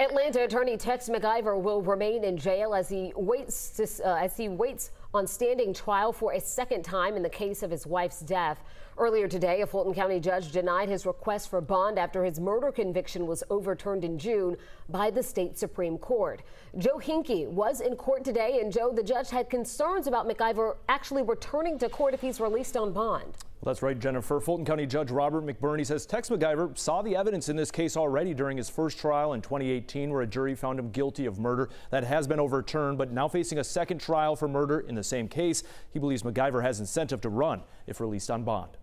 Atlanta attorney Tex McIver will remain in jail as he waits on standing trial for a second time in the case of his wife's death. Earlier today, a Fulton County judge denied his request for bond after his murder conviction was overturned in June by the state Supreme Court. Joe Hinkie was in court today, and Joe, the judge had concerns about McIver actually returning to court if he's released on bond. Well, that's right, Jennifer. Fulton County Judge Robert McBurney says Tex McIver saw the evidence in this case already during his first trial in 2018, where a jury found him guilty of murder. That has been overturned, but now facing a second trial for murder in the same case, he believes McIver has incentive to run if released on bond.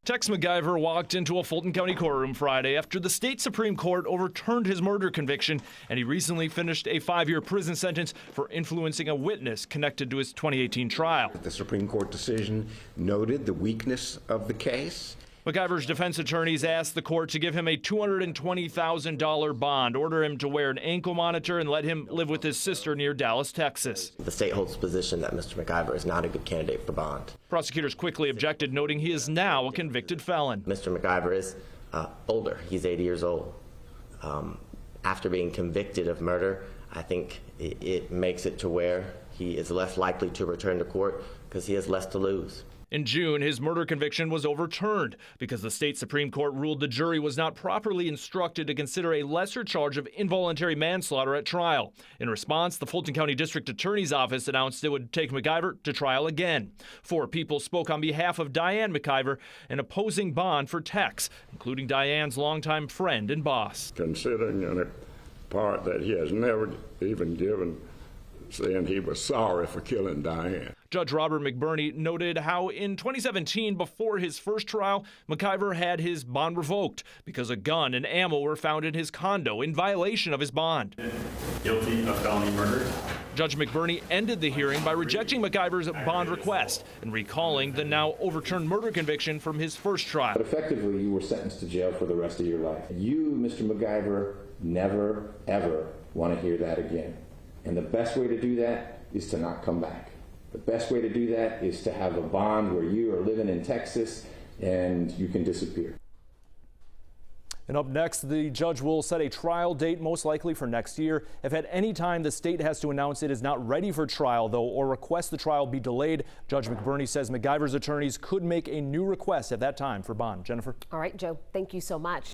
Tex McIver walked into a Fulton County courtroom Friday after the state Supreme Court overturned his murder conviction, and he recently finished a 5-year prison sentence for influencing a witness connected to his 2018 trial. The Supreme Court decision noted the weakness of the case. McIver's defense attorneys asked the court to give him a $220,000 bond, order him to wear an ankle monitor, and let him live with his sister near Dallas, Texas. The state holds the position that Mr. McIver is not a good candidate for bond. Prosecutors quickly objected, noting he is now a convicted felon. Mr. McIver is older. He's 80 years old. After being convicted of murder, I think it makes it to where he is less likely to return to court because he has less to lose. In June, his murder conviction was overturned because the state Supreme Court ruled the jury was not properly instructed to consider a lesser charge of involuntary manslaughter at trial. In response, the Fulton County District Attorney's Office announced it would take McIver to trial again. 4 people spoke on behalf of Diane McIver, an opposing bond for Tex, including Diane's longtime friend and boss. Considering in a part that he has never even given, saying he was sorry for killing Diane. Judge Robert McBurney noted how in 2017, before his first trial, McIver had his bond revoked because a gun and ammo were found in his condo in violation of his bond. Guilty of felony murder. Judge McBurney ended the hearing by rejecting McIver's bond request and recalling the now overturned murder conviction from his first trial. But effectively, you were sentenced to jail for the rest of your life. You, Mr. McIver, never, ever want to hear that again. And the best way to do that is to not come back. The best way to do that is to have a bond where you are living in Texas and you can disappear. And up next, the judge will set a trial date, most likely for next year. If at any time the state has to announce it is not ready for trial, though, or request the trial be delayed, Judge McBurney says McIver's attorneys could make a new request at that time for bond. Jennifer? All right, Joe, thank you so much.